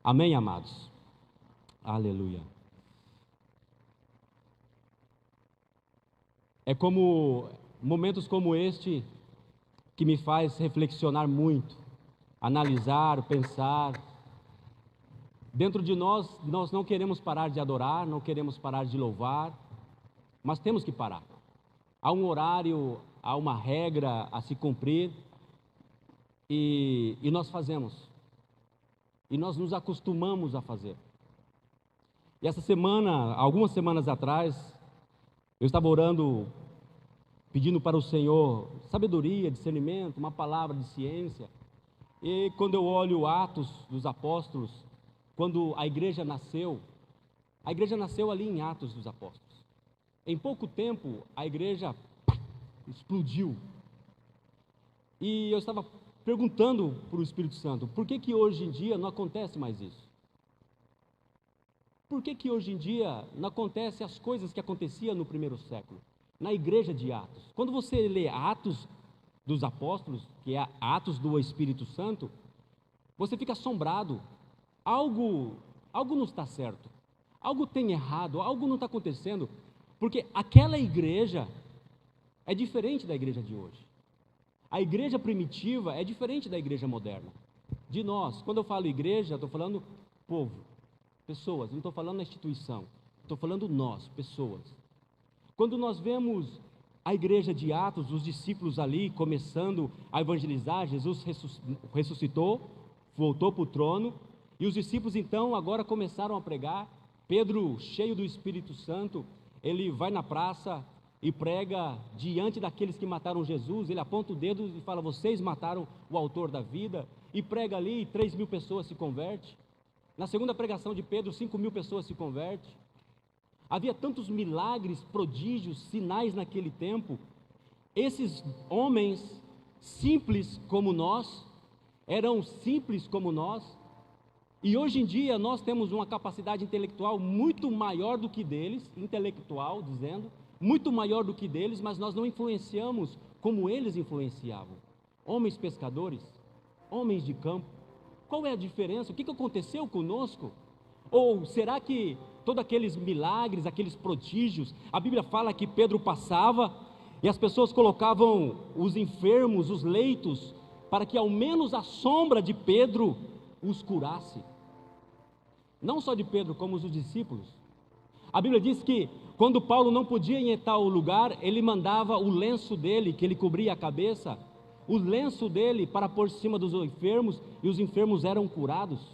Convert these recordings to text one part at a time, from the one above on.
Amém, amados? Aleluia. É como momentos como este que me faz reflexionar muito, analisar, pensar. Dentro de nós não queremos parar de adorar, não queremos parar de louvar, mas temos que parar. Há um horário, há uma regra a se cumprir e nós fazemos. E nós nos acostumamos a fazer. E essa semana, algumas semanas atrás, eu estava orando, pedindo para o Senhor sabedoria, discernimento, uma palavra de ciência. E quando eu olho Atos dos Apóstolos, quando a igreja nasceu ali em Atos dos Apóstolos. Em pouco tempo, a igreja explodiu. E eu estava perguntando para o Espírito Santo, por que hoje em dia não acontece mais isso? Por que hoje em dia não acontecem as coisas que aconteciam no primeiro século, na igreja de Atos? Quando você lê Atos dos Apóstolos, que é Atos do Espírito Santo, você fica assombrado. Algo não está certo, algo tem errado, algo não está acontecendo, porque aquela igreja é diferente da igreja de hoje. A igreja primitiva é diferente da igreja moderna. De nós, quando eu falo igreja, estou falando povo, pessoas, não estou falando a instituição, estou falando nós, pessoas. Quando nós vemos a igreja de Atos, os discípulos ali começando a evangelizar, Jesus ressuscitou, voltou para o trono, e os discípulos então agora começaram a pregar. Pedro, cheio do Espírito Santo, ele vai na praça e prega diante daqueles que mataram Jesus. Ele aponta o dedo e fala: vocês mataram o autor da vida. E prega ali, e 3.000 pessoas se convertem. Na segunda pregação de Pedro, 5.000 pessoas se convertem. Havia tantos milagres, prodígios, sinais naquele tempo. Esses homens simples como nós, eram simples como nós, e hoje em dia nós temos uma capacidade intelectual muito maior do que deles, muito maior do que deles, mas nós não influenciamos como eles influenciavam. Homens pescadores, homens de campo. Qual é a diferença? O que aconteceu conosco? Ou será que todos aqueles milagres, aqueles prodígios, a Bíblia fala que Pedro passava e as pessoas colocavam os enfermos, os leitos, para que ao menos a sombra de Pedro os curasse. Não só de Pedro, como os discípulos. A Bíblia diz que quando Paulo não podia ir em tal lugar, ele mandava o lenço dele, que ele cobria a cabeça, o lenço dele para pôr em cima dos enfermos, e os enfermos eram curados.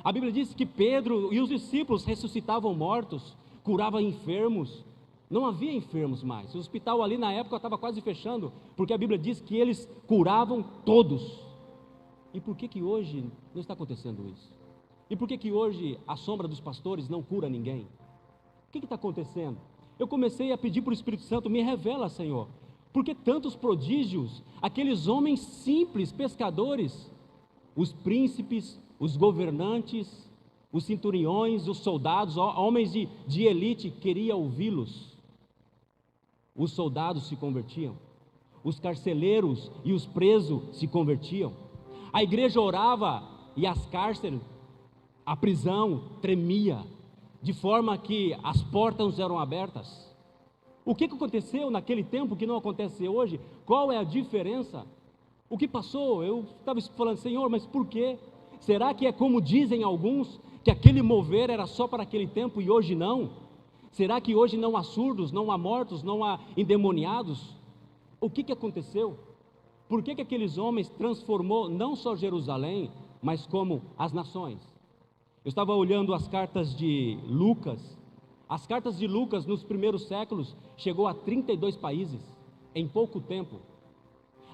A Bíblia diz que Pedro e os discípulos ressuscitavam mortos, curavam enfermos. Não havia enfermos mais. O hospital ali na época estava quase fechando, porque a Bíblia diz que eles curavam todos. E por que hoje não está acontecendo isso? E por que hoje a sombra dos pastores não cura ninguém? O que está acontecendo? Eu comecei a pedir para o Espírito Santo: me revela, Senhor, por que tantos prodígios? Aqueles homens simples, pescadores, os príncipes, os governantes, os centuriões, os soldados, homens de elite, queriam ouvi-los. Os soldados se convertiam, os carcereiros e os presos se convertiam. A igreja orava e as cárceres, a prisão tremia, de forma que as portas eram abertas. O que aconteceu naquele tempo que não acontece hoje? Qual é a diferença? O que passou? Eu estava falando: Senhor, mas por quê? Será que é como dizem alguns, que aquele mover era só para aquele tempo e hoje não? Será que hoje não há surdos, não há mortos, não há endemoniados? O que aconteceu? Por que aqueles homens transformou não só Jerusalém, mas como as nações? Eu estava olhando as cartas de Lucas. As cartas de Lucas nos primeiros séculos chegou a 32 países, em pouco tempo.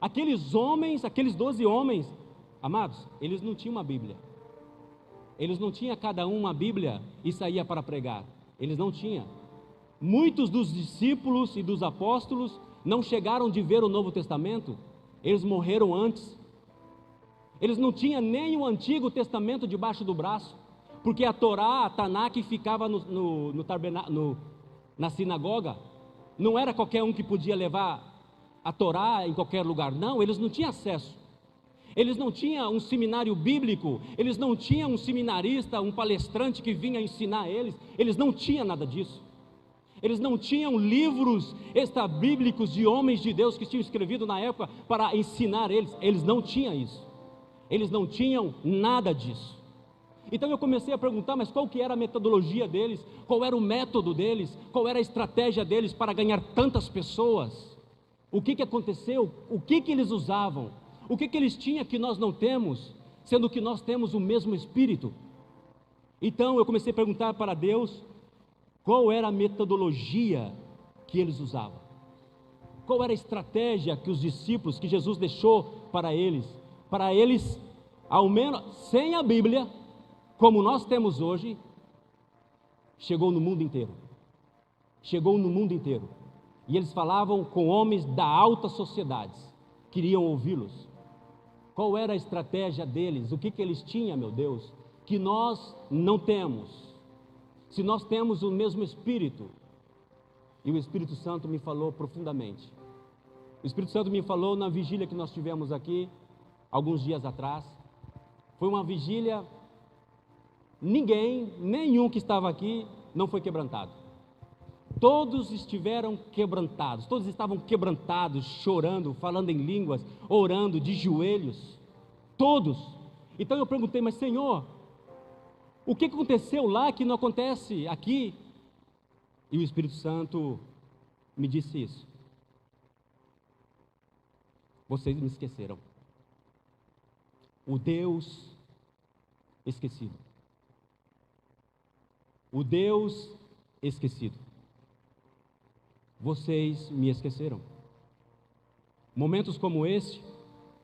Aqueles homens, aqueles 12 homens, amados, eles não tinham uma Bíblia. Eles não tinham cada um uma Bíblia e saía para pregar. Eles não tinham. Muitos dos discípulos e dos apóstolos não chegaram de ver o Novo Testamento. Eles morreram antes. Eles não tinham nem o Antigo Testamento debaixo do braço, porque a Torá, a Tanakh, ficava na sinagoga. Não era qualquer um que podia levar a Torá em qualquer lugar, não, eles não tinham acesso. Eles não tinham um seminário bíblico, eles não tinham um seminarista, um palestrante que vinha ensinar eles não tinham nada disso. Eles não tinham livros extrabíblicos de homens de Deus que tinham escrevido na época para ensinar eles não tinham isso. Eles não tinham nada disso. Então eu comecei a perguntar, mas qual que era a metodologia deles? Qual era o método deles? Qual era a estratégia deles para ganhar tantas pessoas? O que aconteceu? O que eles usavam? O que eles tinham que nós não temos, sendo que nós temos o mesmo Espírito? Então eu comecei a perguntar para Deus, qual era a metodologia que eles usavam? Qual era a estratégia que os discípulos, que Jesus deixou para eles, ao menos sem a Bíblia, como nós temos hoje, chegou no mundo inteiro. Chegou no mundo inteiro. E eles falavam com homens da alta sociedade, queriam ouvi-los. Qual era a estratégia deles? O que eles tinham, meu Deus, que nós não temos? Se nós temos o mesmo Espírito. E o Espírito Santo me falou profundamente. O Espírito Santo me falou na vigília que nós tivemos aqui, alguns dias atrás. Foi uma vigília, nenhum que estava aqui não foi quebrantado. Todos estiveram quebrantados, todos estavam quebrantados, chorando, falando em línguas, orando de joelhos, todos. Então eu perguntei, mas Senhor, o que aconteceu lá que não acontece aqui? E o Espírito Santo me disse isso. Vocês me esqueceram. O Deus esquecido. O Deus esquecido. Vocês me esqueceram. Momentos como esse,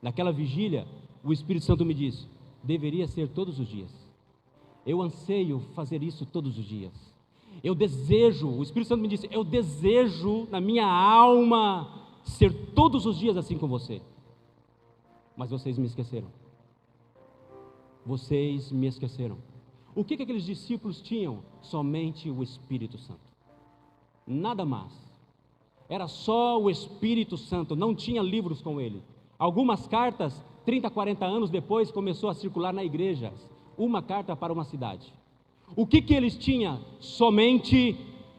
naquela vigília, o Espírito Santo me disse, deveria ser todos os dias. Eu anseio fazer isso todos os dias. Eu desejo, o Espírito Santo me disse, eu desejo na minha alma ser todos os dias assim com você. Mas vocês me esqueceram. Vocês me esqueceram. O que aqueles discípulos tinham? Somente o Espírito Santo. Nada mais. Era só o Espírito Santo, não tinha livros com ele. Algumas cartas, 30, 40 anos depois, começou a circular na igreja. Uma carta para uma cidade. O que eles tinham? Somente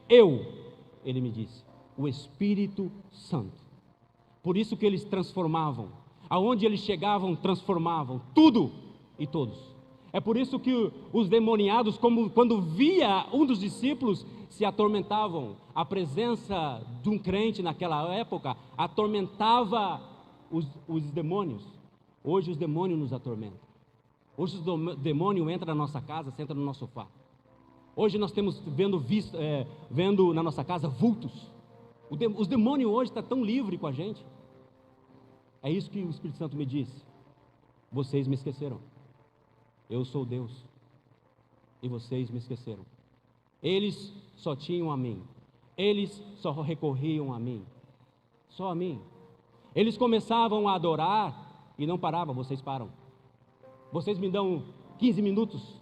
ele me disse, o Espírito Santo. Por isso que eles transformavam. Aonde eles chegavam, transformavam tudo e todos. É por isso que os demoniados, quando via um dos discípulos, se atormentavam. A presença de um crente naquela época atormentava os demônios. Hoje os demônios nos atormentam. Hoje o demônio entra na nossa casa, senta no nosso sofá. Hoje nós temos vendo na nossa casa vultos. Os demônios hoje estão tão livres com a gente. É isso que o Espírito Santo me disse. Vocês me esqueceram. Eu sou Deus. E vocês me esqueceram. Eles só tinham a mim. Eles só recorriam a mim. Só a mim. Eles começavam a adorar e não paravam. Vocês param. Vocês me dão 15 minutos.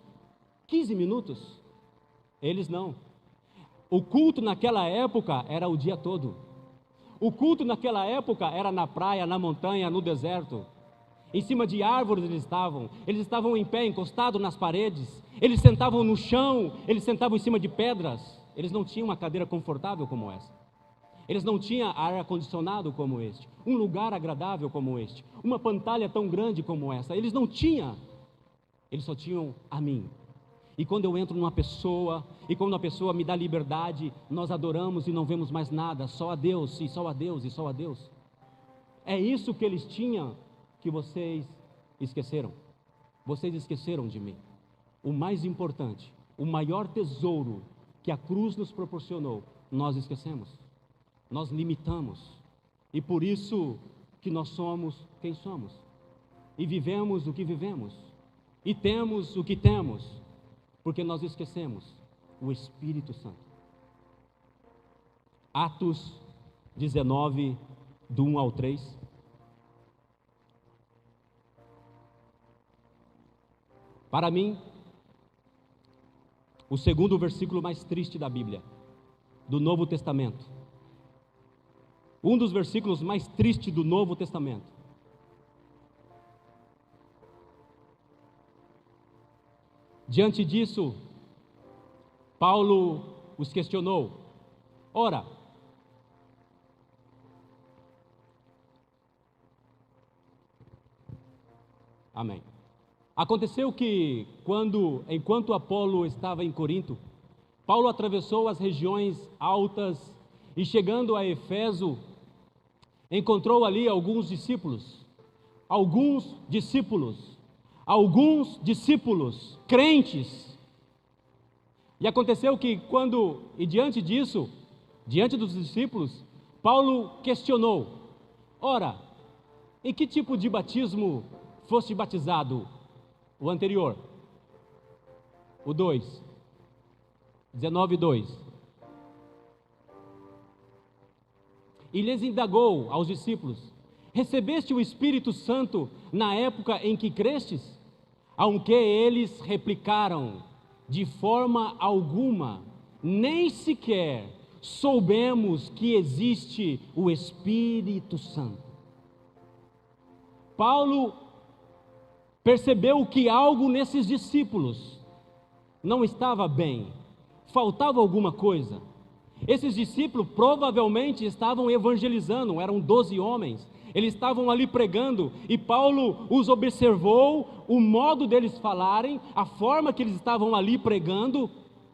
15 minutos? Eles não. O culto naquela época era o dia todo. O culto naquela época era na praia, na montanha, no deserto. Em cima de árvores eles estavam em pé, encostados nas paredes, eles sentavam no chão, eles sentavam em cima de pedras, eles não tinham uma cadeira confortável como essa, eles não tinham ar-condicionado como este, um lugar agradável como este, uma pantalha tão grande como essa, eles não tinham, eles só tinham a mim. E quando eu entro numa pessoa, e quando a pessoa me dá liberdade, nós adoramos e não vemos mais nada, só a Deus, e só a Deus, e só a Deus. É isso que eles tinham, que vocês esqueceram. Vocês esqueceram de mim. O mais importante, o maior tesouro que a cruz nos proporcionou, nós esquecemos. Nós limitamos. E por isso que nós somos quem somos. E vivemos o que vivemos. E temos o que temos. Porque nós esquecemos o Espírito Santo. Atos 19, do 1 ao 3. Para mim, o segundo versículo mais triste da Bíblia, do Novo Testamento. Um dos versículos mais tristes do Novo Testamento. Diante disso, Paulo os questionou: ora, amém. Aconteceu que, enquanto Apolo estava em Corinto, Paulo atravessou as regiões altas e, chegando a Éfeso, encontrou ali alguns discípulos, crentes. E aconteceu que diante dos discípulos, Paulo questionou: ora, em que tipo de batismo foste batizado? O anterior, o 2, 19:2. E lhes indagou aos discípulos: recebeste o Espírito Santo na época em que crestes? Ao que eles replicaram: de forma alguma, nem sequer soubemos que existe o Espírito Santo. Paulo percebeu que algo nesses discípulos não estava bem, faltava alguma coisa. Esses discípulos provavelmente estavam evangelizando, eram 12 homens, eles estavam ali pregando, e Paulo os observou, o modo deles falarem, a forma que eles estavam ali pregando.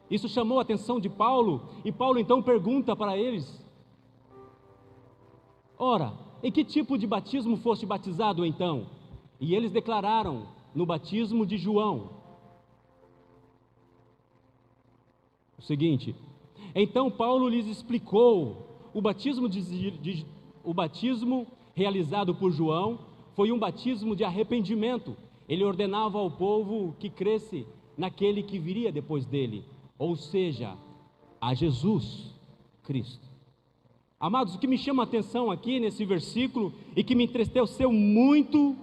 Isso chamou a atenção de Paulo, e Paulo então pergunta para eles: ora, em que tipo de batismo foste batizado então? E eles declararam: no batismo de João. O seguinte: então Paulo lhes explicou, o batismo realizado por João foi um batismo de arrependimento. Ele ordenava ao povo que cresce naquele que viria depois dele, ou seja, a Jesus Cristo. Amados, o que me chama a atenção aqui nesse versículo e que me entristeceu muito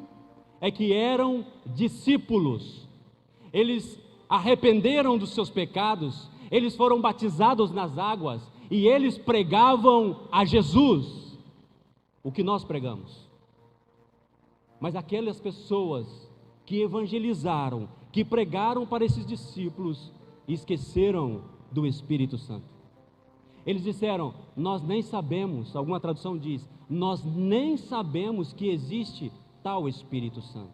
é que eram discípulos. Eles arrependeram dos seus pecados, eles foram batizados nas águas e eles pregavam a Jesus, o que nós pregamos. Mas aquelas pessoas que evangelizaram, que pregaram para esses discípulos, esqueceram do Espírito Santo. Eles disseram: nós nem sabemos, alguma tradução diz, nós nem sabemos que existe tal Espírito Santo.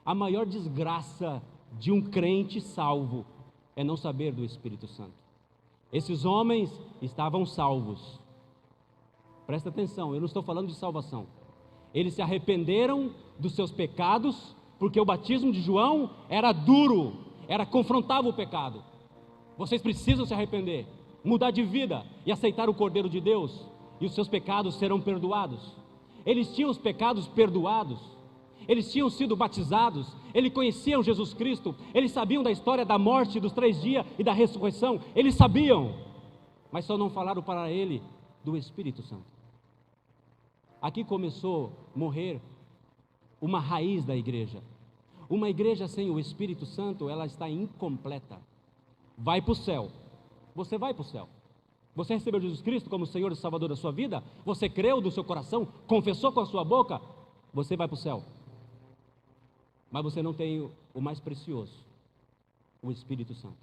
A maior desgraça de um crente salvo é não saber do Espírito Santo. Esses homens estavam salvos. Presta atenção, eu não estou falando de salvação. Eles se arrependeram dos seus pecados, porque o batismo de João era duro, confrontava o pecado. Vocês precisam se arrepender, mudar de vida e aceitar o Cordeiro de Deus, e os seus pecados serão perdoados. Eles tinham os pecados perdoados, eles tinham sido batizados, eles conheciam Jesus Cristo, eles sabiam da história da morte, dos 3 dias e da ressurreição, eles sabiam, mas só não falaram para ele do Espírito Santo. Aqui começou a morrer uma raiz da igreja. Uma igreja sem o Espírito Santo, ela está incompleta. Vai para o céu, você vai para o céu. Você recebeu Jesus Cristo como Senhor e Salvador da sua vida? Você creu do seu coração, confessou com a sua boca? Você vai para o céu. Mas você não tem o mais precioso, o Espírito Santo.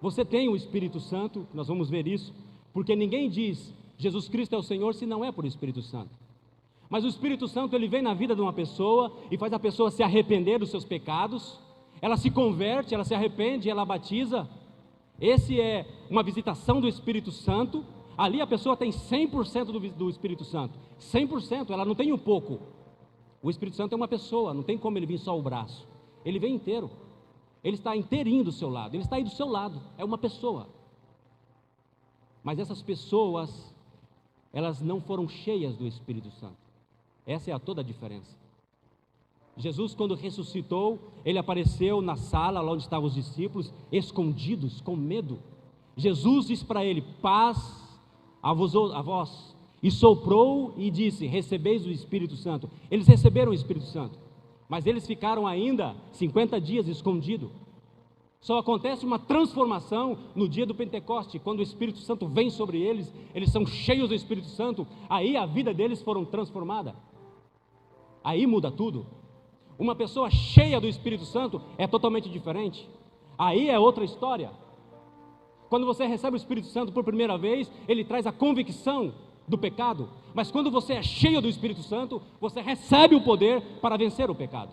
Você tem o Espírito Santo, nós vamos ver isso, porque ninguém diz Jesus Cristo é o Senhor se não é por Espírito Santo. Mas o Espírito Santo, ele vem na vida de uma pessoa e faz a pessoa se arrepender dos seus pecados, ela se converte, ela se arrepende, ela batiza. Esse é uma visitação do Espírito Santo. Ali a pessoa tem 100% do Espírito Santo, 100%, ela não tem um pouco. O Espírito Santo é uma pessoa, não tem como ele vir só o braço, ele vem inteiro, ele está inteirinho do seu lado, ele está aí do seu lado, é uma pessoa. Mas essas pessoas, elas não foram cheias do Espírito Santo. Essa é toda a diferença. Jesus, quando ressuscitou, ele apareceu na sala lá onde estavam os discípulos, escondidos, com medo. Jesus disse para ele: paz a vós, e soprou e disse: recebeis o Espírito Santo. Eles receberam o Espírito Santo, mas eles ficaram ainda 50 dias escondidos. Só acontece uma transformação no dia do Pentecoste, quando o Espírito Santo vem sobre eles, eles são cheios do Espírito Santo, aí a vida deles foram transformada, aí muda tudo. Uma pessoa cheia do Espírito Santo é totalmente diferente. Aí é outra história. Quando você recebe o Espírito Santo por primeira vez, ele traz a convicção do pecado. Mas quando você é cheio do Espírito Santo, você recebe o poder para vencer o pecado.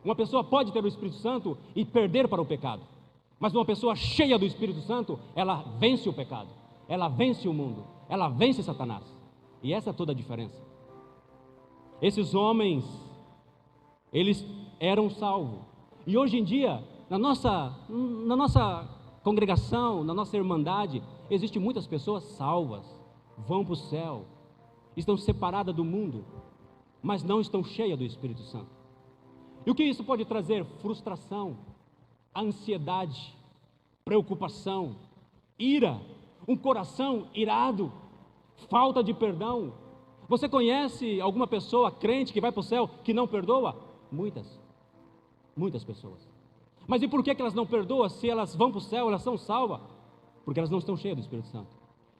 Uma pessoa pode ter o Espírito Santo e perder para o pecado. Mas uma pessoa cheia do Espírito Santo, ela vence o pecado. Ela vence o mundo. Ela vence Satanás. E essa é toda a diferença. Esses homens, eles eram salvos. E hoje em dia, na nossa congregação, na nossa irmandade, existem muitas pessoas salvas, vão para o céu, estão separadas do mundo, mas não estão cheias do Espírito Santo. E o que isso pode trazer? Frustração, ansiedade, preocupação, ira, um coração irado, falta de perdão. Você conhece alguma pessoa crente que vai para o céu que não perdoa? Muitas pessoas. Mas e por que elas não perdoam? Se elas vão para o céu, elas são salvas? Porque elas não estão cheias do Espírito Santo.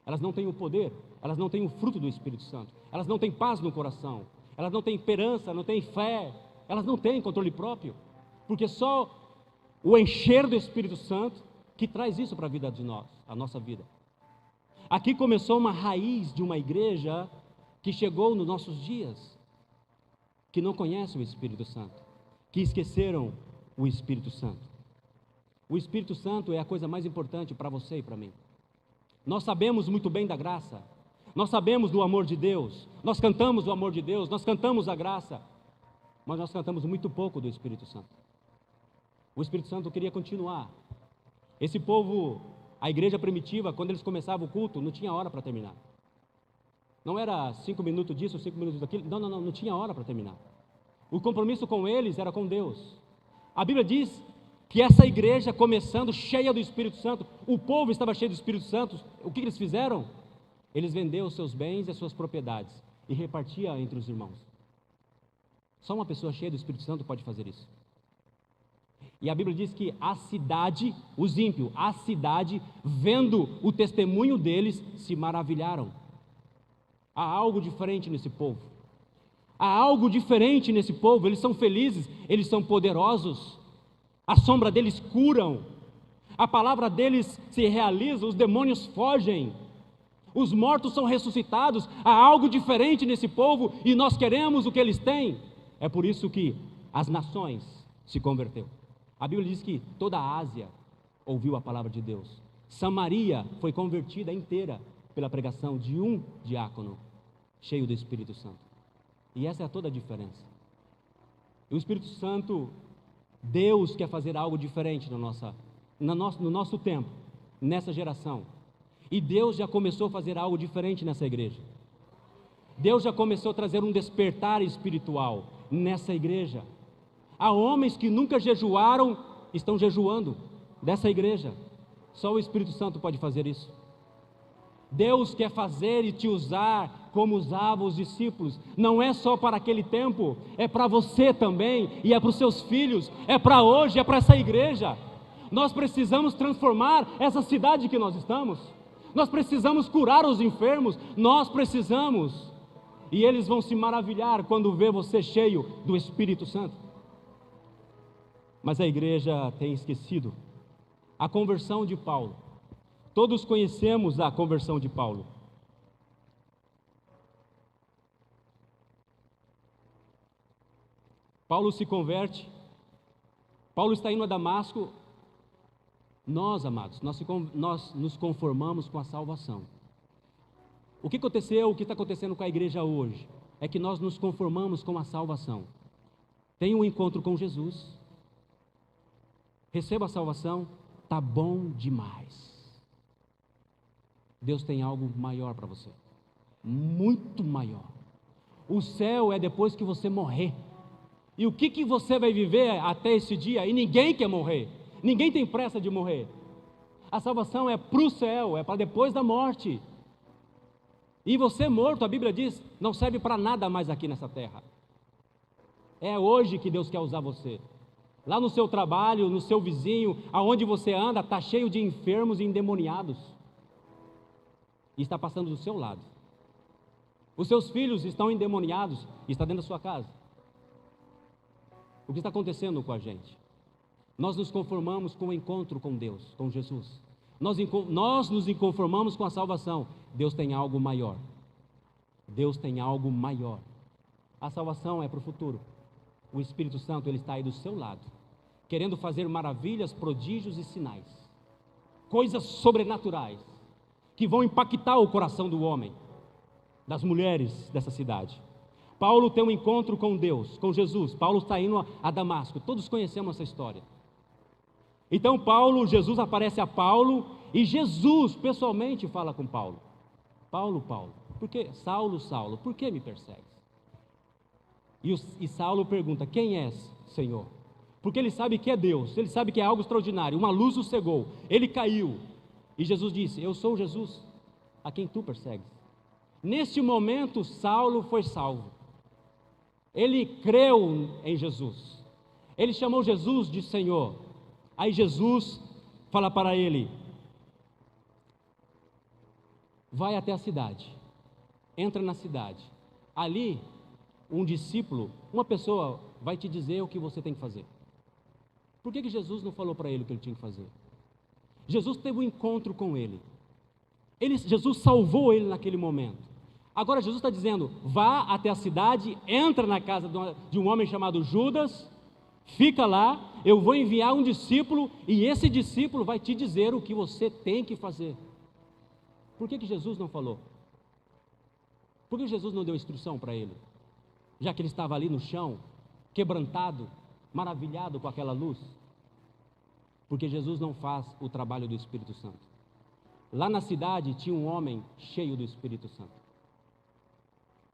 Elas não têm o poder, elas não têm o fruto do Espírito Santo. Elas não têm paz no coração, elas não têm esperança, não têm fé, elas não têm controle próprio. Porque só o encher do Espírito Santo que traz isso para a vida de nós, a nossa vida. Aqui começou uma raiz de uma igreja que chegou nos nossos dias, que não conhece o Espírito Santo, que esqueceram o Espírito Santo. O Espírito Santo é a coisa mais importante para você e para mim. Nós sabemos muito bem da graça, nós sabemos do amor de Deus, nós cantamos o amor de Deus, nós cantamos a graça, mas nós cantamos muito pouco do Espírito Santo. O Espírito Santo queria continuar. Esse povo, a igreja primitiva, quando eles começavam o culto, não tinha hora para terminar. Não era 5 minutos disso, 5 minutos daquilo, não tinha hora para terminar. O compromisso com eles era com Deus. A Bíblia diz que essa igreja, começando cheia do Espírito Santo, o povo estava cheio do Espírito Santo, o que eles fizeram? Eles venderam os seus bens e as suas propriedades e repartia entre os irmãos. Só uma pessoa cheia do Espírito Santo pode fazer isso. E a Bíblia diz que a cidade, os ímpios, a cidade, vendo o testemunho deles, se maravilharam. Há algo diferente nesse povo. Há algo diferente nesse povo, eles são felizes, eles são poderosos, a sombra deles curam, a palavra deles se realiza, os demônios fogem, os mortos são ressuscitados, há algo diferente nesse povo e nós queremos o que eles têm. É por isso que as nações se converteram. A Bíblia diz que toda a Ásia ouviu a palavra de Deus. Samaria foi convertida inteira pela pregação de um diácono cheio do Espírito Santo. E essa é toda a diferença. E o Espírito Santo, Deus quer fazer algo diferente no nosso tempo, nessa geração. E Deus já começou a fazer algo diferente nessa igreja. Deus já começou a trazer um despertar espiritual nessa igreja. Há homens que nunca jejuaram, estão jejuando dessa igreja. Só o Espírito Santo pode fazer isso. Deus quer fazer e te usar como usava os discípulos. Não é só para aquele tempo, é para você também, e é para os seus filhos, é para hoje, é para essa igreja. Nós precisamos transformar essa cidade que nós estamos. Nós precisamos curar os enfermos, nós precisamos. E eles vão se maravilhar quando vê você cheio do Espírito Santo. Mas a igreja tem esquecido a conversão de Paulo. Todos conhecemos a conversão de Paulo. Paulo se converte, Paulo está indo a Damasco. Nós, amados, nós nos conformamos com a salvação. O que aconteceu, o que está acontecendo com a igreja hoje, é que nós nos conformamos com a salvação. Tenha um encontro com Jesus, receba a salvação, está bom demais. Deus tem algo maior para você, muito maior. O céu é depois que você morrer. E o que você vai viver até esse dia? E ninguém quer morrer, ninguém tem pressa de morrer. A salvação é para o céu, é para depois da morte. E você morto, a Bíblia diz, não serve para nada mais aqui nessa terra. É hoje que Deus quer usar você. Lá no seu trabalho, no seu vizinho, aonde você anda, está cheio de enfermos e endemoniados. E está passando do seu lado. Os seus filhos estão endemoniados e está dentro da sua casa. O que está acontecendo com a gente? Nós nos conformamos com o encontro com Deus, com Jesus. Nós nos inconformamos com a salvação. Deus tem algo maior. Deus tem algo maior. A salvação é para o futuro. O Espírito Santo, ele está aí do seu lado, querendo fazer maravilhas, prodígios e sinais, coisas sobrenaturais, que vão impactar o coração do homem, das mulheres dessa cidade. Paulo tem um encontro com Deus, com Jesus. Paulo está indo a Damasco. Todos conhecemos essa história. Então Jesus aparece a Paulo e Jesus pessoalmente fala com Paulo. Paulo, Saulo, por que me persegues? E Saulo pergunta, quem és, Senhor? Porque ele sabe que é Deus, ele sabe que é algo extraordinário, uma luz o cegou, ele caiu. E Jesus disse, eu sou Jesus, a quem tu persegues. Neste momento, Saulo foi salvo. Ele creu em Jesus. Ele chamou Jesus de Senhor. Aí Jesus fala para ele, vai até a cidade, entra na cidade. Ali, um discípulo, uma pessoa vai te dizer o que você tem que fazer. Por que Jesus não falou para ele o que ele tinha que fazer? Jesus teve um encontro com ele. Jesus salvou ele naquele momento. Agora Jesus está dizendo, vá até a cidade, entra na casa de um homem chamado Judas, fica lá, eu vou enviar um discípulo e esse discípulo vai te dizer o que você tem que fazer. Por que Jesus não falou? Por que Jesus não deu instrução para ele? Já que ele estava ali no chão, quebrantado, maravilhado com aquela luz. Porque Jesus não faz o trabalho do Espírito Santo. Lá na cidade tinha um homem cheio do Espírito Santo.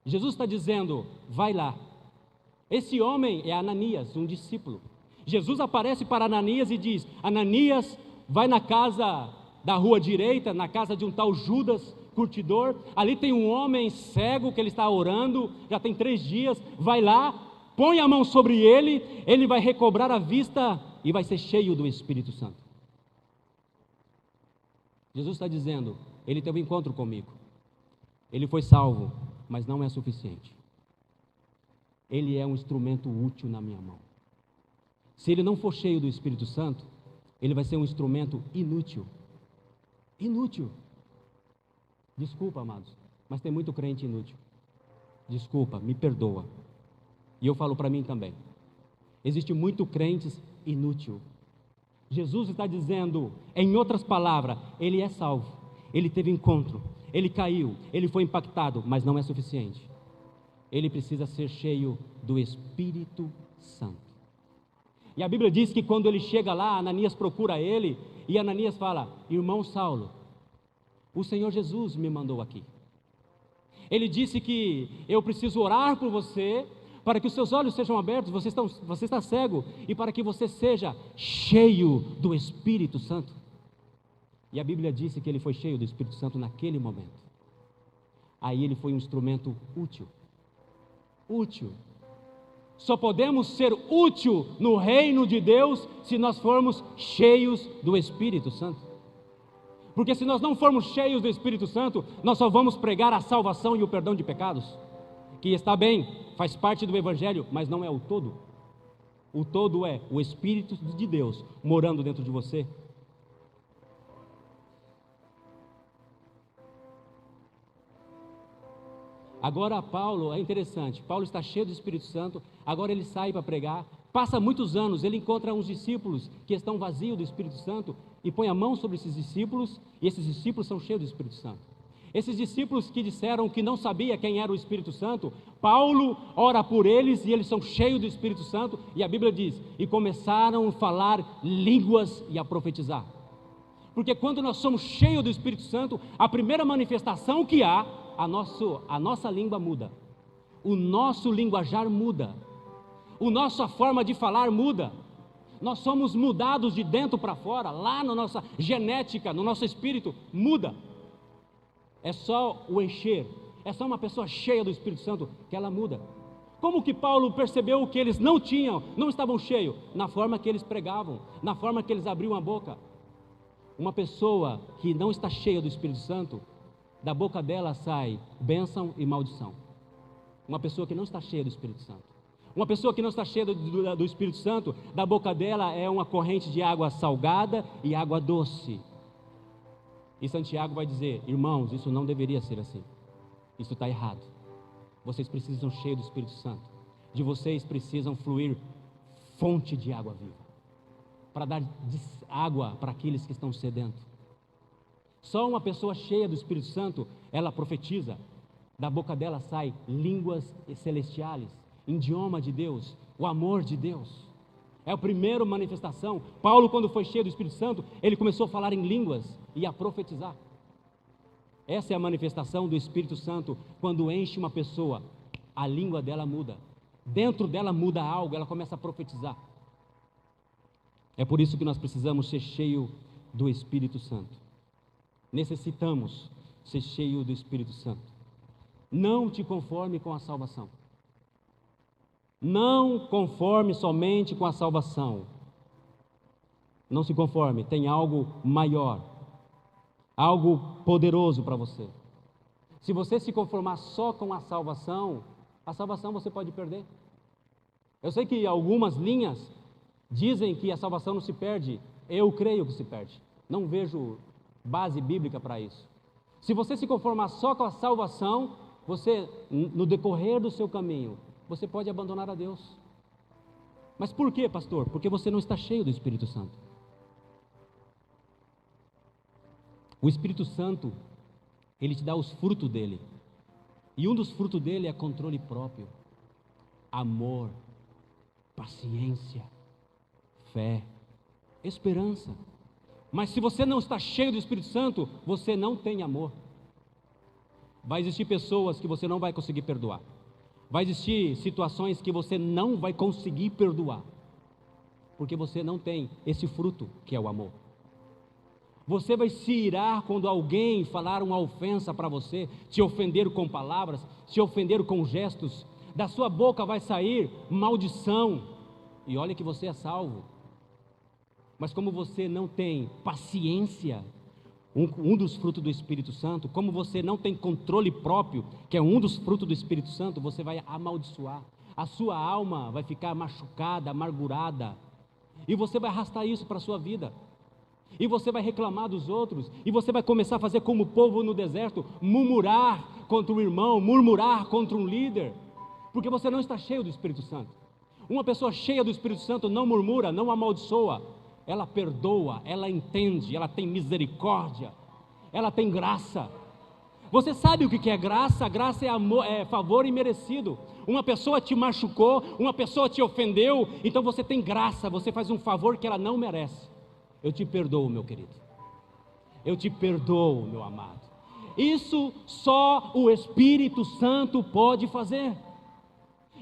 Jesus está dizendo, vai lá. Esse homem é Ananias, um discípulo. Jesus aparece para Ananias e diz, Ananias, vai na casa da rua direita, na casa de um tal Judas, curtidor, ali tem um homem cego que ele está orando, já tem 3 dias, vai lá, põe a mão sobre ele, ele vai recobrar a vista e vai ser cheio do Espírito Santo. Jesus está dizendo, ele teve um encontro comigo, ele foi salvo, mas não é suficiente. Ele é um instrumento útil na minha mão. Se ele não for cheio do Espírito Santo, ele vai ser um instrumento inútil. Inútil. Desculpa, amados, mas tem muito crente inútil. Desculpa, me perdoa. E eu falo para mim também. Existe muito crentes inútil. Jesus está dizendo, em outras palavras, ele é salvo, ele teve encontro, ele caiu, ele foi impactado, mas não é suficiente. Ele precisa ser cheio do Espírito Santo. E a Bíblia diz que quando ele chega lá, Ananias procura ele, e Ananias fala, irmão Saulo, o Senhor Jesus me mandou aqui. Ele disse que eu preciso orar por você, para que os seus olhos sejam abertos, você está cego, e para que você seja cheio do Espírito Santo. E a Bíblia disse que ele foi cheio do Espírito Santo naquele momento. Aí ele foi um instrumento útil. Útil. Só podemos ser útil no reino de Deus se nós formos cheios do Espírito Santo. Porque se nós não formos cheios do Espírito Santo, nós só vamos pregar a salvação e o perdão de pecados, que está bem, faz parte do Evangelho, mas não é o todo. O todo é o Espírito de Deus morando dentro de você. Agora Paulo, é interessante, Paulo está cheio do Espírito Santo, agora ele sai para pregar, passa muitos anos, ele encontra uns discípulos que estão vazios do Espírito Santo e põe a mão sobre esses discípulos, e esses discípulos são cheios do Espírito Santo. Esses discípulos que disseram que não sabia quem era o Espírito Santo, Paulo ora por eles e eles são cheios do Espírito Santo, e a Bíblia diz, e começaram a falar línguas e a profetizar. Porque quando nós somos cheios do Espírito Santo, a primeira manifestação que há, a nossa língua muda, o nosso linguajar muda, a nossa forma de falar muda, nós somos mudados de dentro para fora, lá na nossa genética, no nosso espírito, muda. É só o encher, é só uma pessoa cheia do Espírito Santo que ela muda. Como que Paulo percebeu que eles não estavam cheios? Na forma que eles pregavam, na forma que eles abriam a boca. Uma pessoa que não está cheia do Espírito Santo, da boca dela sai bênção e maldição. Uma pessoa que não está cheia do Espírito Santo. Uma pessoa que não está cheia do Espírito Santo, da boca dela é uma corrente de água salgada e água doce. E Santiago vai dizer: irmãos, isso não deveria ser assim. Isso está errado. Vocês precisam cheios do Espírito Santo. De vocês precisam fluir fonte de água viva, para dar água para aqueles que estão sedentos. Só uma pessoa cheia do Espírito Santo, ela profetiza. Da boca dela sai línguas celestiais, idioma de Deus, o amor de Deus. É a primeira manifestação. Paulo, quando foi cheio do Espírito Santo, ele começou a falar em línguas e a profetizar. Essa é a manifestação do Espírito Santo. Quando enche uma pessoa, a língua dela muda, dentro dela muda algo, ela começa a profetizar. É por isso que nós precisamos ser cheios do Espírito Santo. Necessitamos ser cheios do Espírito Santo. Não te conforme com a salvação. Não conforme somente com a salvação. Não se conforme, tem algo maior, algo poderoso para você. Se você se conformar só com a salvação você pode perder. Eu sei que algumas linhas dizem que a salvação não se perde. Eu creio que se perde. Não vejo base bíblica para isso. Se você se conformar só com a salvação, você, no decorrer do seu caminho, você pode abandonar a Deus. Mas por quê, pastor? Porque você não está cheio do Espírito Santo. O Espírito Santo, ele te dá os frutos dele. E um dos frutos dele é controle próprio, amor, paciência, fé, esperança. Mas se você não está cheio do Espírito Santo, você não tem amor. Vai existir pessoas que você não vai conseguir perdoar. Vai existir situações que você não vai conseguir perdoar, porque você não tem esse fruto que é o amor. Você vai se irar quando alguém falar uma ofensa para você, te ofender com palavras, te ofender com gestos. Da sua boca vai sair maldição, e olha que você é salvo. Mas como você não tem paciência, um dos frutos do Espírito Santo, como você não tem controle próprio, que é um dos frutos do Espírito Santo, você vai amaldiçoar. A sua alma vai ficar machucada, amargurada, e você vai arrastar isso para a sua vida. E você vai reclamar dos outros, e você vai começar a fazer como o povo no deserto, murmurar contra o irmão, murmurar contra um líder, porque você não está cheio do Espírito Santo. Uma pessoa cheia do Espírito Santo não murmura, não amaldiçoa, ela perdoa, ela entende, ela tem misericórdia, ela tem graça. Você sabe o que é graça? Graça é amor, é favor imerecido. Uma pessoa te machucou, uma pessoa te ofendeu, então você tem graça, você faz um favor que ela não merece. Eu te perdoo, meu querido. Eu te perdoo, meu amado. Isso só o Espírito Santo pode fazer.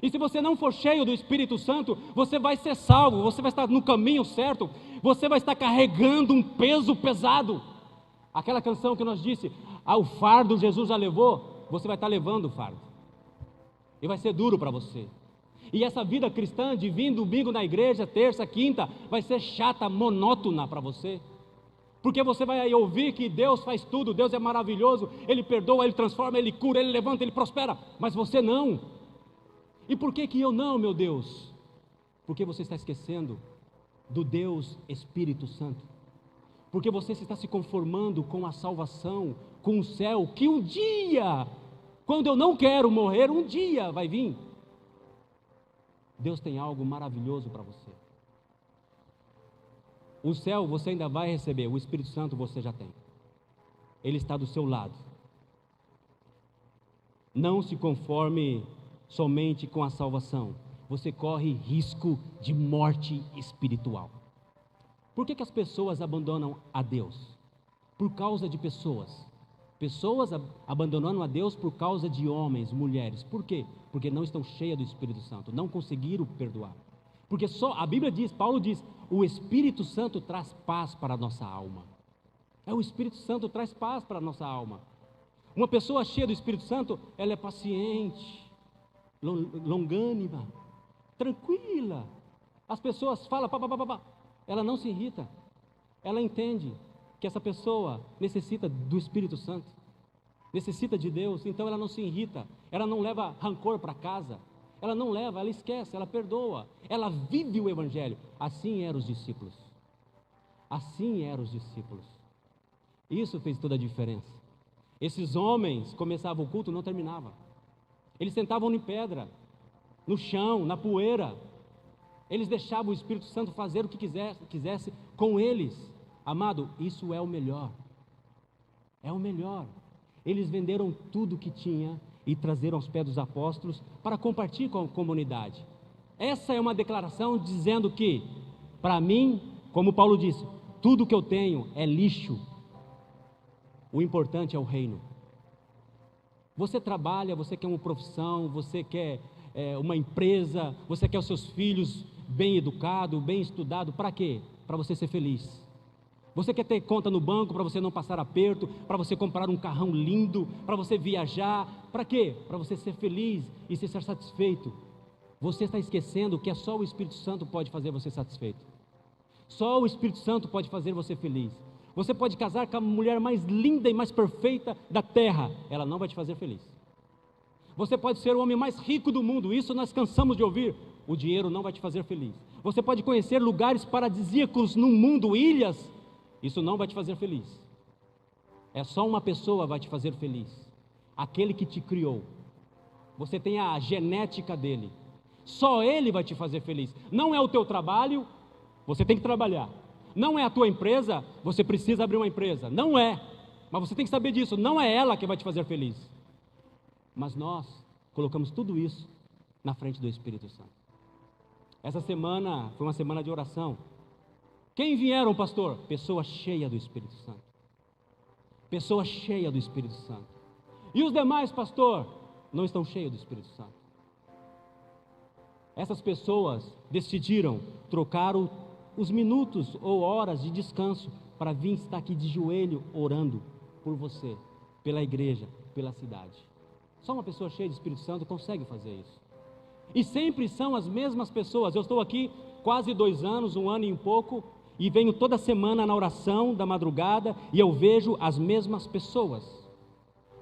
E se você não for cheio do Espírito Santo, você vai ser salvo, você vai estar no caminho certo, você vai estar carregando um peso pesado. Aquela canção que nós disse, o fardo Jesus já levou, você vai estar levando o fardo. E vai ser duro para você. E essa vida cristã de vir domingo na igreja, terça, quinta, vai ser chata, monótona para você. Porque você vai ouvir que Deus faz tudo, Deus é maravilhoso, Ele perdoa, Ele transforma, Ele cura, Ele levanta, Ele prospera, mas você não. E por que eu não, meu Deus? Porque você está esquecendo do Deus Espírito Santo. Porque você está se conformando com a salvação, com o céu, que um dia, quando eu não quero morrer, um dia vai vir. Deus tem algo maravilhoso para você. O céu você ainda vai receber, o Espírito Santo você já tem. Ele está do seu lado. Não se conforme somente com a salvação. Você corre risco de morte espiritual. Por que as pessoas abandonam a Deus? Por causa de pessoas. Pessoas abandonando a Deus por causa de homens, mulheres. Por quê? Porque não estão cheias do Espírito Santo, não conseguiram perdoar. Porque só a Bíblia diz, Paulo diz, o Espírito Santo traz paz para a nossa alma. O Espírito Santo traz paz para a nossa alma. Uma pessoa cheia do Espírito Santo, ela é paciente, longânima, tranquila. As pessoas falam, ela não se irrita, ela entende que essa pessoa necessita do Espírito Santo, necessita de Deus, então ela não se irrita, ela não leva rancor para casa, ela não leva, ela esquece, ela perdoa, ela vive o Evangelho. Assim eram os discípulos. Assim eram os discípulos. Isso fez toda a diferença. Esses homens começavam o culto e não terminavam. Eles sentavam em pedra, no chão, na poeira. Eles deixavam o Espírito Santo fazer o que quisesse com eles. Amado, isso é o melhor. É o melhor. Eles venderam tudo que tinha e trazeram aos pés dos apóstolos para compartilhar com a comunidade. Essa é uma declaração dizendo que, para mim, como Paulo disse, tudo que eu tenho é lixo. O importante é o reino. Você trabalha, você quer uma profissão, você quer uma empresa, você quer os seus filhos bem educados, bem estudados, para quê? Para você ser feliz. Você quer ter conta no banco para você não passar aperto, para você comprar um carrão lindo, para você viajar, para quê? Para você ser feliz e ser satisfeito. Você está esquecendo que é só o Espírito Santo pode fazer você satisfeito. Só o Espírito Santo pode fazer você feliz. Você pode casar com a mulher mais linda e mais perfeita da terra, ela não vai te fazer feliz. Você pode ser o homem mais rico do mundo, isso nós cansamos de ouvir, o dinheiro não vai te fazer feliz. Você pode conhecer lugares paradisíacos no mundo, ilhas, isso não vai te fazer feliz. É só uma pessoa vai te fazer feliz, aquele que te criou. Você tem a genética dele, só ele vai te fazer feliz. Não é o teu trabalho, você tem que trabalhar. Não é a tua empresa, você precisa abrir uma empresa. Não é, mas você tem que saber disso, não é ela que vai te fazer feliz. Mas nós colocamos tudo isso na frente do Espírito Santo. Essa semana foi uma semana de oração. Quem vieram, pastor? Pessoa cheia do Espírito Santo. Pessoa cheia do Espírito Santo. E os demais, pastor? Não estão cheios do Espírito Santo. Essas pessoas decidiram trocar os minutos ou horas de descanso para vir estar aqui de joelho orando por você, pela igreja, pela cidade. Só uma pessoa cheia de Espírito Santo consegue fazer isso. E sempre são as mesmas pessoas. Eu estou aqui quase 2 anos, 1 ano e um pouco, e venho toda semana na oração da madrugada e eu vejo as mesmas pessoas,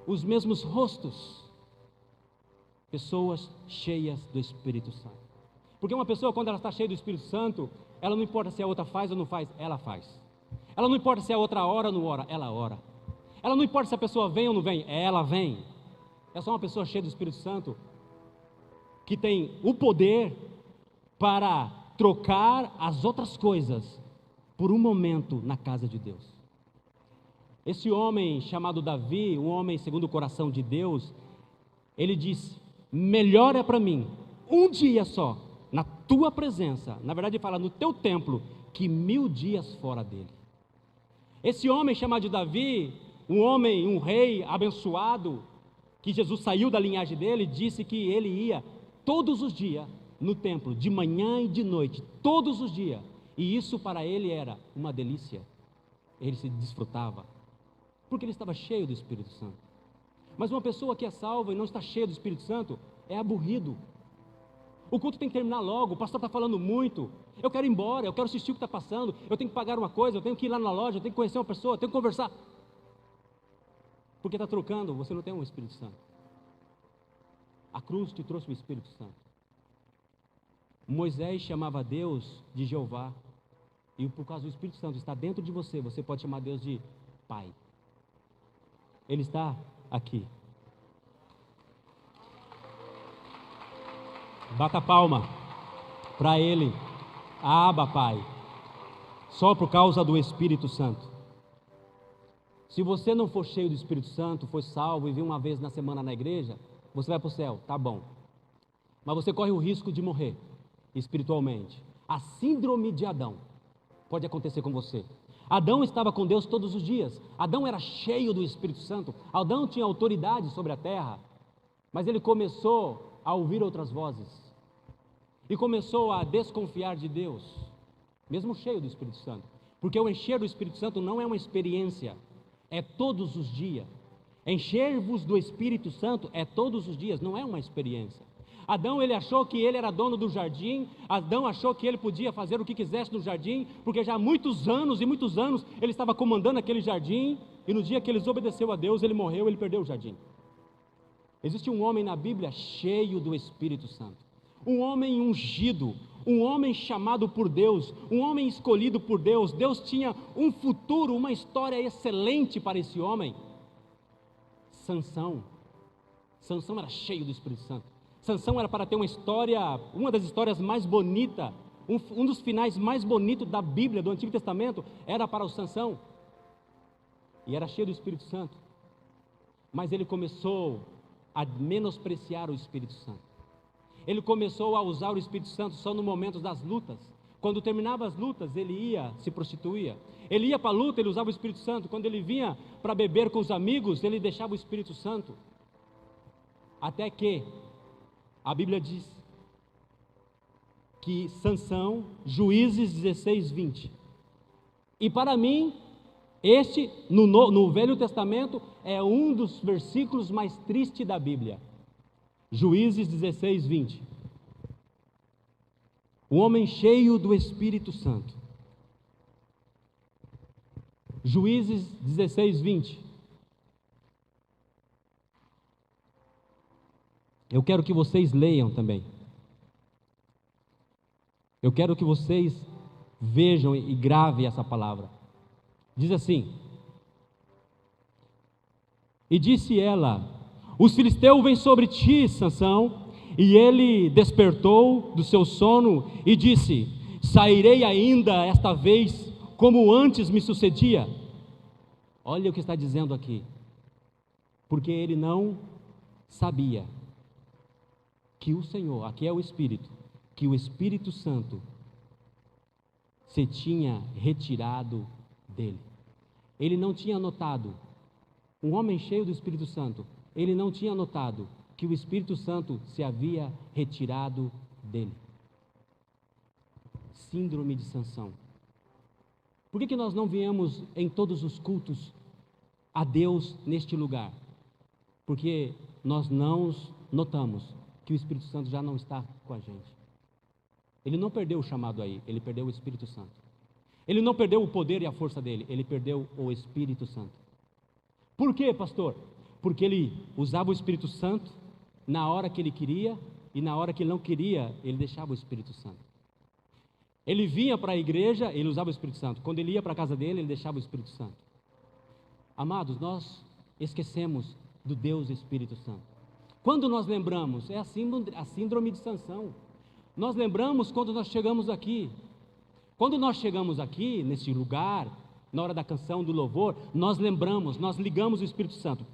os mesmos rostos, pessoas cheias do Espírito Santo. Porque uma pessoa, quando ela está cheia do Espírito Santo, ela não importa se a outra faz ou não faz, ela faz. Ela não importa se a outra ora ou não ora, ela ora. Ela não importa se a pessoa vem ou não vem, ela vem. É só uma pessoa cheia do Espírito Santo que tem o poder para trocar as outras coisas por um momento na casa de Deus. Esse homem chamado Davi, um homem segundo o coração de Deus, ele disse: melhor é para mim um dia só na tua presença, na verdade ele fala no teu templo, que 1000 dias fora dele. Esse homem chamado de Davi, um homem, um rei abençoado, que Jesus saiu da linhagem dele, disse que ele ia todos os dias no templo, de manhã e de noite, todos os dias, e isso para ele era uma delícia, ele se desfrutava, porque ele estava cheio do Espírito Santo. Mas uma pessoa que é salva e não está cheia do Espírito Santo, é aburrido. O culto tem que terminar logo, o pastor está falando muito, eu quero ir embora, eu quero assistir o que está passando, eu tenho que pagar uma coisa, eu tenho que ir lá na loja, eu tenho que conhecer uma pessoa, eu tenho que conversar. Porque está trocando, você não tem um Espírito Santo. A cruz te trouxe o Espírito Santo. Moisés chamava Deus de Jeová, e por causa do Espírito Santo está dentro de você, você pode chamar Deus de Pai. Ele está aqui. Bata palma para Ele, Abba, Pai, só por causa do Espírito Santo. Se você não for cheio do Espírito Santo, foi salvo e vir uma vez na semana na igreja, você vai para o céu, tá bom. Mas você corre o risco de morrer espiritualmente. A síndrome de Adão pode acontecer com você. Adão estava com Deus todos os dias. Adão era cheio do Espírito Santo. Adão tinha autoridade sobre a terra. Mas ele começou a ouvir outras vozes. E começou a desconfiar de Deus, mesmo cheio do Espírito Santo. Porque o encher do Espírito Santo não é uma experiência, é todos os dias. Encher-vos do Espírito Santo é todos os dias, não é uma experiência. Adão, ele achou que ele era dono do jardim. Adão achou que ele podia fazer o que quisesse no jardim, porque já há muitos anos ele estava comandando aquele jardim, e no dia que ele desobedeceu a Deus, ele morreu, ele perdeu o jardim. Existe um homem na Bíblia cheio do Espírito Santo. um homem ungido, um homem chamado por Deus, um homem escolhido por Deus. Deus tinha um futuro, uma história excelente para esse homem. Sansão era cheio do Espírito Santo. Sansão era para ter uma história, uma das histórias mais bonitas, um dos finais mais bonitos da Bíblia, do Antigo Testamento, era para o Sansão. E era cheio do Espírito Santo. Mas ele começou a menospreciar o Espírito Santo. Ele começou a usar o Espírito Santo só no momento das lutas. Quando terminava as lutas, ele ia, se prostituía. Ele ia para a luta, ele usava o Espírito Santo. Quando ele vinha para beber com os amigos, ele deixava o Espírito Santo. Até que a Bíblia diz que Sansão, Juízes 16, 20. E para mim, este, no Velho Testamento, é um dos versículos mais tristes da Bíblia. Juízes 16, 20. O homem cheio do Espírito Santo. Juízes 16, 20. Eu quero que vocês leiam também. Eu quero que vocês vejam e gravem essa palavra. Diz assim: e disse ela: os filisteus vêm sobre ti, Sansão. E ele despertou do seu sono e disse: sairei ainda esta vez, como antes me sucedia. Olha o que está dizendo aqui. Porque ele não sabia que o Senhor, aqui é o Espírito, que o Espírito Santo se tinha retirado dele. Ele não tinha notado, um homem cheio do Espírito Santo, ele não tinha notado que o Espírito Santo se havia retirado dele. Síndrome de Sansão. Por que nós não viemos em todos os cultos a Deus neste lugar? Porque nós não notamos que o Espírito Santo já não está com a gente. Ele não perdeu o chamado aí, ele perdeu o Espírito Santo. Ele não perdeu o poder e a força dele, ele perdeu o Espírito Santo. Por quê, pastor? Porque ele usava o Espírito Santo na hora que ele queria, e na hora que ele não queria, ele deixava o Espírito Santo. Ele vinha para a igreja, ele usava o Espírito Santo. Quando ele ia para a casa dele, ele deixava o Espírito Santo. Amados, nós esquecemos do Deus Espírito Santo. Quando nós lembramos, é a síndrome de Sansão. Nós lembramos quando nós chegamos aqui. Quando nós chegamos aqui, nesse lugar, na hora da canção, do louvor, nós lembramos, nós ligamos o Espírito Santo,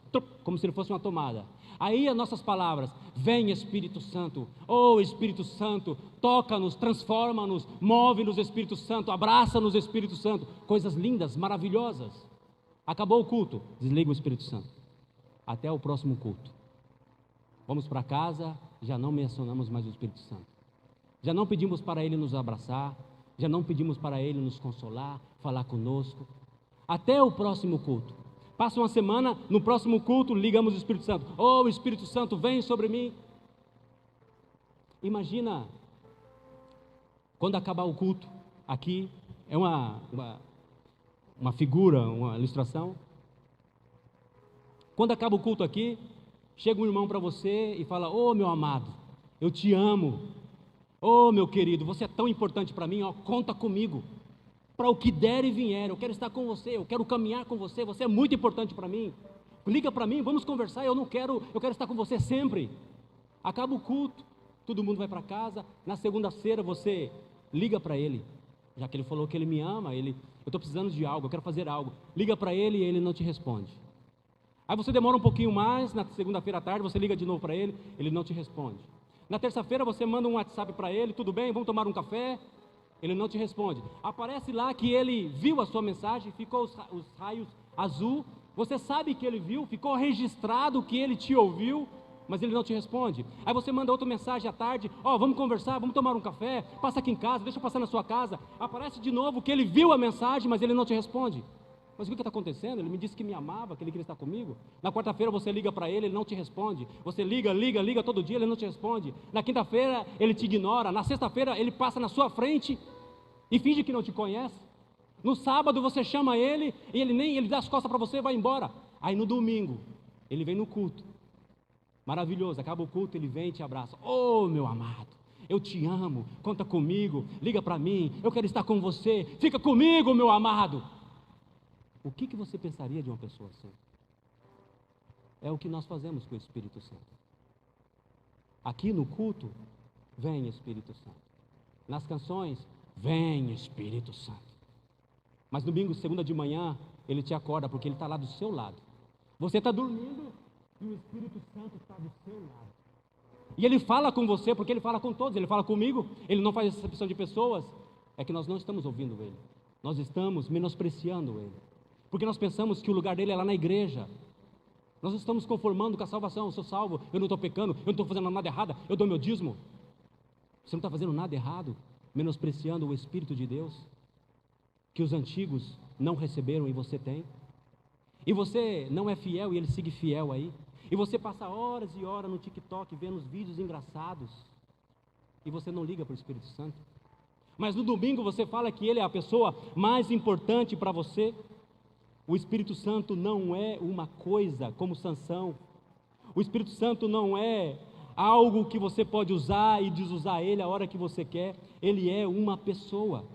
como se ele fosse uma tomada. Aí as nossas palavras: vem Espírito Santo, oh Espírito Santo, toca-nos, transforma-nos, move-nos Espírito Santo, abraça-nos Espírito Santo, coisas lindas, maravilhosas. Acabou o culto, desliga o Espírito Santo, até o próximo culto. Vamos para casa, já não mencionamos mais o Espírito Santo, já não pedimos para ele nos abraçar, já não pedimos para ele nos consolar, falar conosco, até o próximo culto. Passa uma semana, no próximo culto, ligamos o Espírito Santo. Oh, Espírito Santo, vem sobre mim. Imagina, quando acabar o culto, aqui, é uma figura, uma ilustração. Quando acaba o culto aqui, chega um irmão para você e fala: oh, meu amado, eu te amo. Oh, meu querido, você é tão importante para mim, ó, conta comigo. Para o que der e vier, eu quero estar com você, eu quero caminhar com você, você é muito importante para mim. Liga para mim, vamos conversar, eu quero estar com você sempre. Acaba o culto, todo mundo vai para casa, na segunda-feira você liga para ele, já que ele falou que ele me ama, eu estou precisando de algo, eu quero fazer algo. Liga para ele e ele não te responde. Aí você demora um pouquinho mais, na segunda-feira à tarde você liga de novo para ele, ele não te responde. Na terça-feira você manda um WhatsApp para ele: tudo bem, vamos tomar um café? Ele não te responde. Aparece lá que ele viu a sua mensagem, ficou os raios azul, você sabe que ele viu, ficou registrado que ele te ouviu, mas ele não te responde. Aí você manda outra mensagem à tarde: ó, vamos conversar, vamos tomar um café, passa aqui em casa, deixa eu passar na sua casa. Aparece de novo que ele viu a mensagem, mas ele não te responde. Mas o que está acontecendo? Ele me disse que me amava, que ele queria estar comigo. Na quarta-feira você liga para ele não te responde. Você liga todo dia, ele não te responde. Na quinta-feira ele te ignora. Na sexta-feira ele passa na sua frente e finge que não te conhece. No sábado você chama ele e ele dá as costas para você e vai embora. Aí no domingo ele vem no culto. Maravilhoso, acaba o culto, ele vem e te abraça. Oh, meu amado, Eu te amo, conta comigo, liga para mim, eu quero estar com você, fica comigo, meu amado. O que você pensaria de uma pessoa assim? É o que nós fazemos com o Espírito Santo. Aqui no culto, vem Espírito Santo. Nas canções, vem Espírito Santo. Mas domingo, segunda de manhã, ele te acorda porque ele está lá do seu lado. Você está dormindo e o Espírito Santo está do seu lado. E ele fala com você porque ele fala com todos, ele fala comigo, ele não faz exceção de pessoas. É que nós não estamos ouvindo ele, nós estamos menospreciando ele, porque nós pensamos que o lugar dele é lá na igreja. Nós estamos conformando com a salvação. Eu sou salvo, eu não estou pecando, eu não estou fazendo nada errado, eu dou meu dízimo. Você não está fazendo nada errado, menospreciando o Espírito de Deus, que os antigos não receberam e você tem. E você não é fiel e ele sigue fiel aí. E você passa horas e horas no TikTok vendo os vídeos engraçados, e você não liga para o Espírito Santo. Mas no domingo você fala que ele é a pessoa mais importante para você. O Espírito Santo não é uma coisa como Sansão. O Espírito Santo não é algo que você pode usar e desusar ele a hora que você quer. Ele é uma pessoa.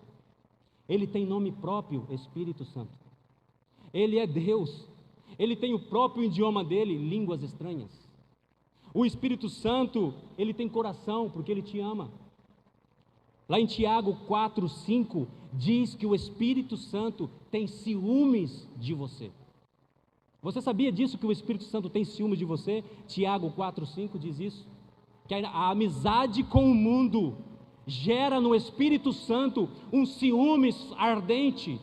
Ele tem nome próprio, Espírito Santo. Ele é Deus. Ele tem o próprio idioma dele, línguas estranhas. O Espírito Santo, ele tem coração, porque ele te ama. Lá em Tiago 4:5, diz que o Espírito Santo tem ciúmes de você. Você sabia disso, que o Espírito Santo tem ciúmes de você? Tiago 4:5 diz isso. Que a amizade com o mundo gera no Espírito Santo um ciúmes ardente.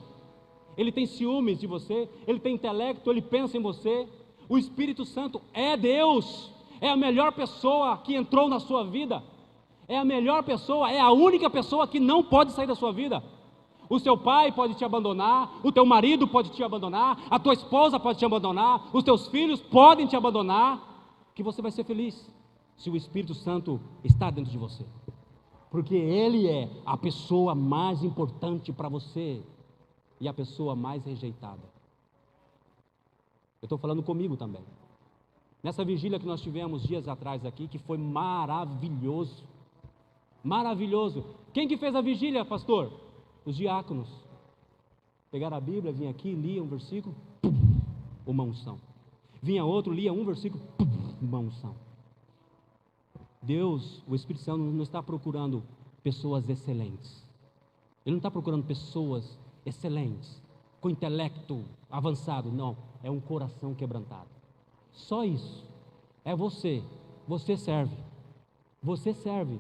Ele tem ciúmes de você, ele tem intelecto, ele pensa em você. O Espírito Santo é Deus, é a melhor pessoa que entrou na sua vida, é a melhor pessoa, é a única pessoa que não pode sair da sua vida. O seu pai pode te abandonar, o teu marido pode te abandonar, a tua esposa pode te abandonar, os teus filhos podem te abandonar, que você vai ser feliz se o Espírito Santo está dentro de você, porque ele é a pessoa mais importante para você e a pessoa mais rejeitada. Eu estou falando comigo também. Nessa vigília que nós tivemos dias atrás aqui, que foi maravilhoso, maravilhoso. Quem que fez a vigília, pastor? Os diáconos. Pegaram a Bíblia, vinha aqui, lia um versículo, uma unção. Vinha outro, lia um versículo, uma unção. Deus, o Espírito Santo não está procurando pessoas excelentes. Ele não está procurando pessoas excelentes, com intelecto avançado, não, é um coração quebrantado. Só isso. É você serve. Você serve.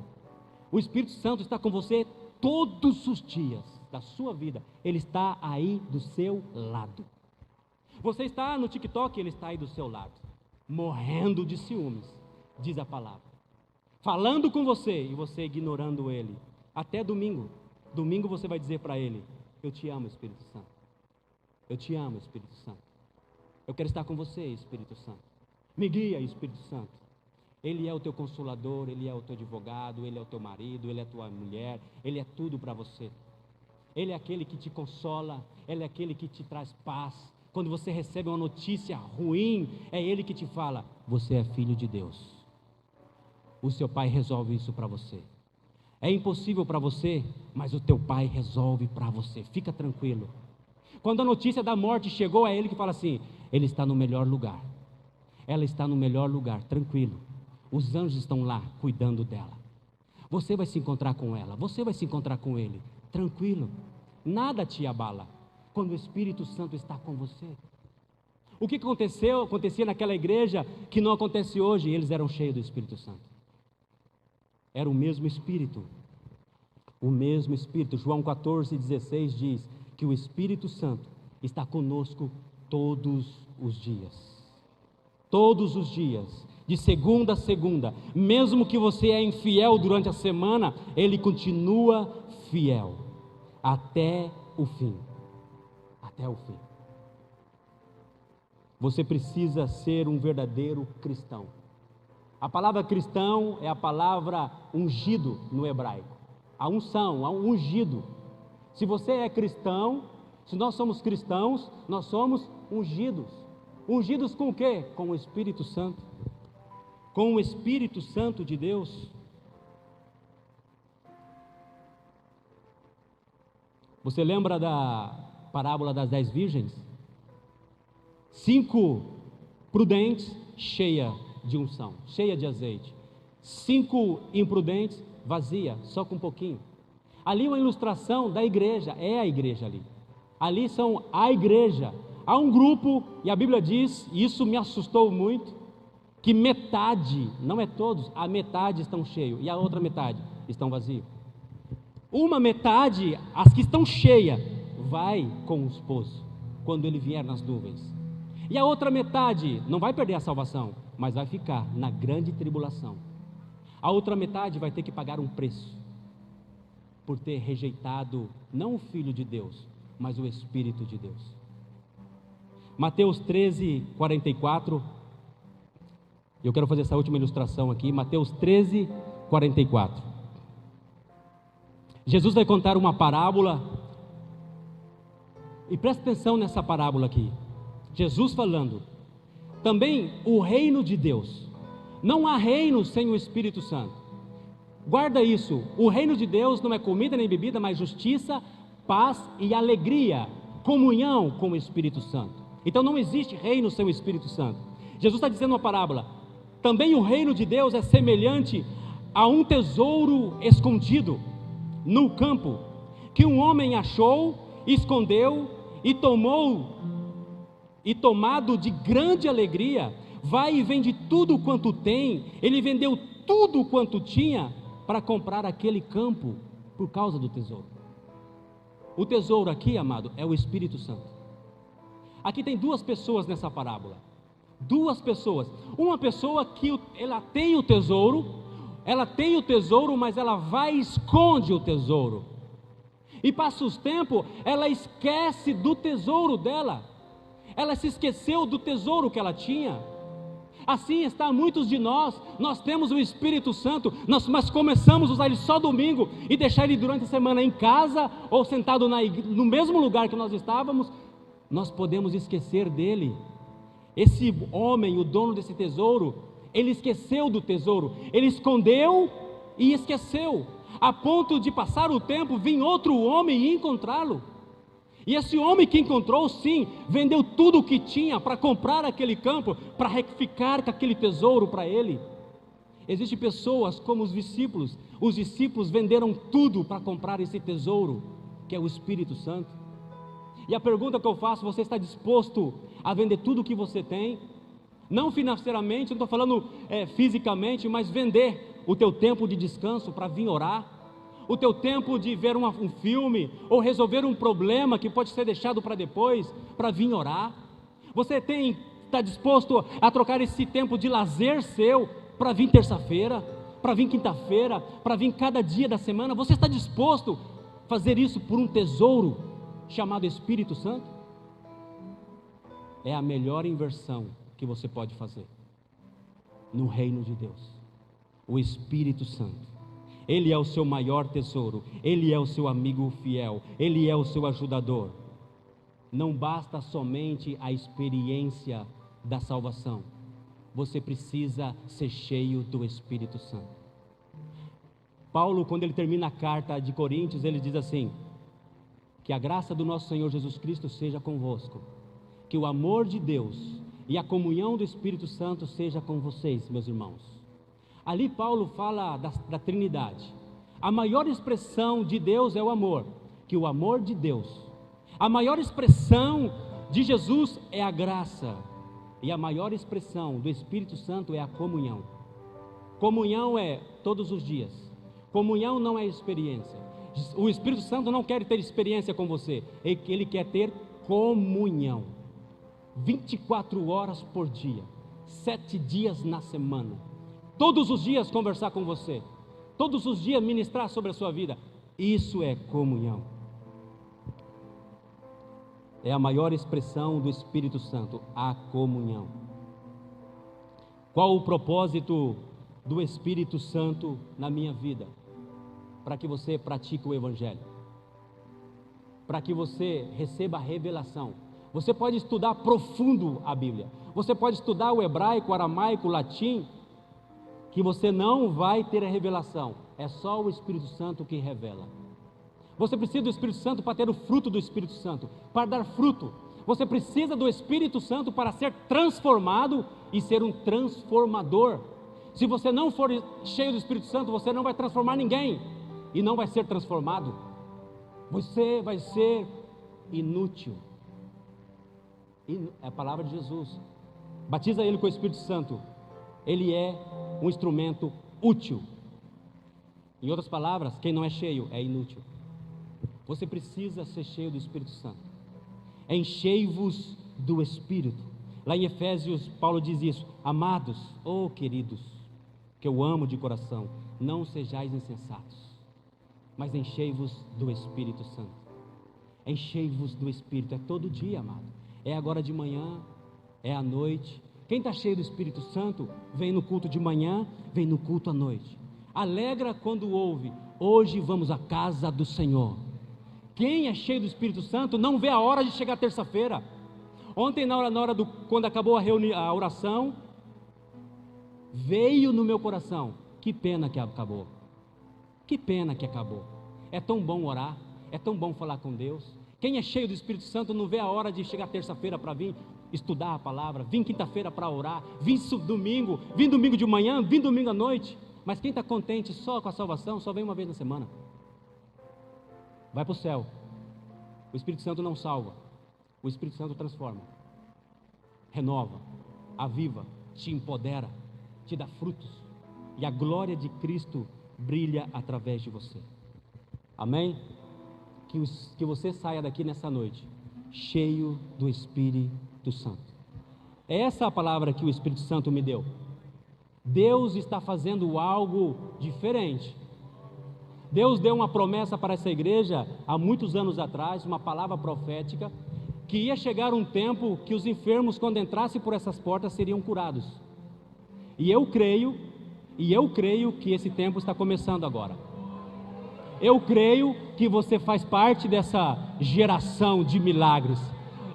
O Espírito Santo está com você todos os dias da sua vida. Ele está aí do seu lado. Você está no TikTok, ele está aí do seu lado, morrendo de ciúmes, diz a palavra, falando com você e você ignorando ele. Até domingo você vai dizer para ele: eu te amo, Espírito Santo. Eu te amo, Espírito Santo. Eu quero estar com você, Espírito Santo. Me guia, Espírito Santo. Ele é o teu consolador, ele é o teu advogado, ele é o teu marido, ele é a tua mulher, ele é tudo para você. Ele é aquele que te consola, ele é aquele que te traz paz. Quando você recebe uma notícia ruim, é ele que te fala: você é filho de Deus. O seu pai resolve isso para você. É impossível para você, mas o teu pai resolve para você. Fica tranquilo. Quando a notícia da morte chegou, é ele que fala assim: ele está no melhor lugar. Ela está no melhor lugar, tranquilo. Os anjos estão lá cuidando dela. Você vai se encontrar com ela, você vai se encontrar com ele, tranquilo. Nada te abala quando o Espírito Santo está com você. O que acontecia naquela igreja que não acontece hoje? Eles eram cheios do Espírito Santo. Era o mesmo Espírito. O mesmo Espírito. João 14:16 diz que o Espírito Santo está conosco todos os dias. Todos os dias, de segunda a segunda. Mesmo que você é infiel durante a semana, ele continua fiel até o fim. Até o fim. Você precisa ser um verdadeiro cristão. A palavra cristão é a palavra ungido no hebraico. A unção, a ungido. Se você é cristão, se nós somos cristãos, nós somos ungidos. Ungidos com o quê? Com o Espírito Santo. Com o Espírito Santo de Deus. Você lembra da parábola das 10 virgens? 5 prudentes, cheia de unção, cheia de azeite. 5 imprudentes, vazia, só com um pouquinho. Ali uma ilustração da igreja, é a igreja ali. Ali são a igreja. Há um grupo, e a Bíblia diz, e isso me assustou muito, que metade, não é todos, a metade estão cheios, e a outra metade estão vazios. Uma metade, as que estão cheias, vai com o esposo, quando ele vier nas nuvens. E a outra metade não vai perder a salvação, mas vai ficar na grande tribulação. A outra metade vai ter que pagar um preço, por ter rejeitado, não o Filho de Deus, mas o Espírito de Deus. Mateus 13, 44, eu quero fazer essa última ilustração aqui, Mateus 13, 44. Jesus vai contar uma parábola, e presta atenção nessa parábola aqui. Jesus falando, também o reino de Deus, não há reino sem o Espírito Santo. Guarda isso, o reino de Deus não é comida nem bebida, mas justiça, paz e alegria, comunhão com o Espírito Santo. Então não existe reino sem o Espírito Santo. Jesus está dizendo uma parábola, também o reino de Deus é semelhante a um tesouro escondido no campo, que um homem achou, escondeu e tomado de grande alegria, vai e vende tudo quanto tem. Ele vendeu tudo quanto tinha para comprar aquele campo por causa do tesouro. O tesouro aqui, amado, é o Espírito Santo. Aqui tem 2 pessoas nessa parábola. 2 pessoas. Uma pessoa que ela tem o tesouro, mas ela vai e esconde o tesouro. E passa os tempos, ela esquece do tesouro dela. Ela se esqueceu do tesouro que ela tinha. Assim está muitos de nós temos o Espírito Santo, mas começamos a usar ele só domingo e deixar ele durante a semana em casa ou sentado no mesmo lugar que nós estávamos. Nós podemos esquecer dele. Esse homem, o dono desse tesouro, ele esqueceu do tesouro, ele escondeu e esqueceu, a ponto de passar o tempo, vir outro homem e encontrá-lo. E esse homem que encontrou, sim, vendeu tudo o que tinha para comprar aquele campo, para ficar com aquele tesouro para ele. Existem pessoas como os discípulos venderam tudo para comprar esse tesouro, que é o Espírito Santo. E a pergunta que eu faço, você está disposto a vender tudo o que você tem? Não financeiramente, não estou falando fisicamente, mas vender o teu tempo de descanso para vir orar, o teu tempo de ver um filme, ou resolver um problema que pode ser deixado para depois, para vir orar. Você está disposto a trocar esse tempo de lazer seu, para vir terça-feira, para vir quinta-feira, para vir cada dia da semana? Você está disposto a fazer isso por um tesouro chamado Espírito Santo? É a melhor inversão que você pode fazer no reino de Deus. O Espírito Santo, ele é o seu maior tesouro, ele é o seu amigo fiel, ele é o seu ajudador. Não basta somente a experiência da salvação, você precisa ser cheio do Espírito Santo. Paulo, quando ele termina a carta de Coríntios, ele diz assim: que a graça do nosso Senhor Jesus Cristo seja convosco, que o amor de Deus e a comunhão do Espírito Santo seja com vocês, meus irmãos. Ali Paulo fala da Trindade. A maior expressão de Deus é o amor, que o amor de Deus. A maior expressão de Jesus é a graça, e a maior expressão do Espírito Santo é a comunhão. Comunhão é todos os dias, comunhão não é experiência. O Espírito Santo não quer ter experiência com você, ele quer ter comunhão, 24 horas por dia, 7 dias na semana, todos os dias conversar com você, todos os dias ministrar sobre a sua vida. Isso é comunhão, é a maior expressão do Espírito Santo, a comunhão. Qual o propósito do Espírito Santo na minha vida? Para que você pratique o Evangelho, para que você receba a revelação. Você pode estudar profundo a Bíblia, você pode estudar o hebraico, o aramaico, o latim, que você não vai ter a revelação. É só o Espírito Santo que revela. Você precisa do Espírito Santo para ter o fruto do Espírito Santo, para dar fruto. Você precisa do Espírito Santo para ser transformado e ser um transformador. Se você não for cheio do Espírito Santo, você não vai transformar ninguém e não vai ser transformado. Você vai ser inútil. É a palavra de Jesus. Batiza ele com o Espírito Santo. Ele é um instrumento útil. Em outras palavras, quem não é cheio é inútil. Você precisa ser cheio do Espírito Santo. Enchei-vos do Espírito. Lá em Efésios, Paulo diz isso: amados, queridos, que eu amo de coração, não sejais insensatos, mas enchei-vos do Espírito Santo. Enchei-vos do Espírito, é todo dia, amado. É agora de manhã, é à noite. Quem está cheio do Espírito Santo, vem no culto de manhã, vem no culto à noite. Alegra quando ouve: hoje vamos à casa do Senhor. Quem é cheio do Espírito Santo não vê a hora de chegar terça-feira. Ontem, quando acabou a oração, veio no meu coração: que pena que acabou. Que pena que acabou. É tão bom orar, é tão bom falar com Deus. Quem é cheio do Espírito Santo não vê a hora de chegar terça-feira para vir estudar a palavra, vir quinta-feira para orar, vir domingo de manhã, vir domingo à noite. Mas quem está contente só com a salvação, só vem uma vez na semana. Vai para o céu. O Espírito Santo não salva, o Espírito Santo transforma, renova, aviva, te empodera, te dá frutos, e a glória de Cristo brilha através de você. Amém? Que você saia daqui nessa noite cheio do Espírito Santo. É essa a palavra que o Espírito Santo me deu. Deus está fazendo algo diferente. Deus deu uma promessa para essa igreja há muitos anos atrás, uma palavra profética, que ia chegar um tempo que os enfermos, quando entrassem por essas portas, seriam curados. E eu creio que esse tempo está começando agora. Eu creio que você faz parte dessa geração de milagres.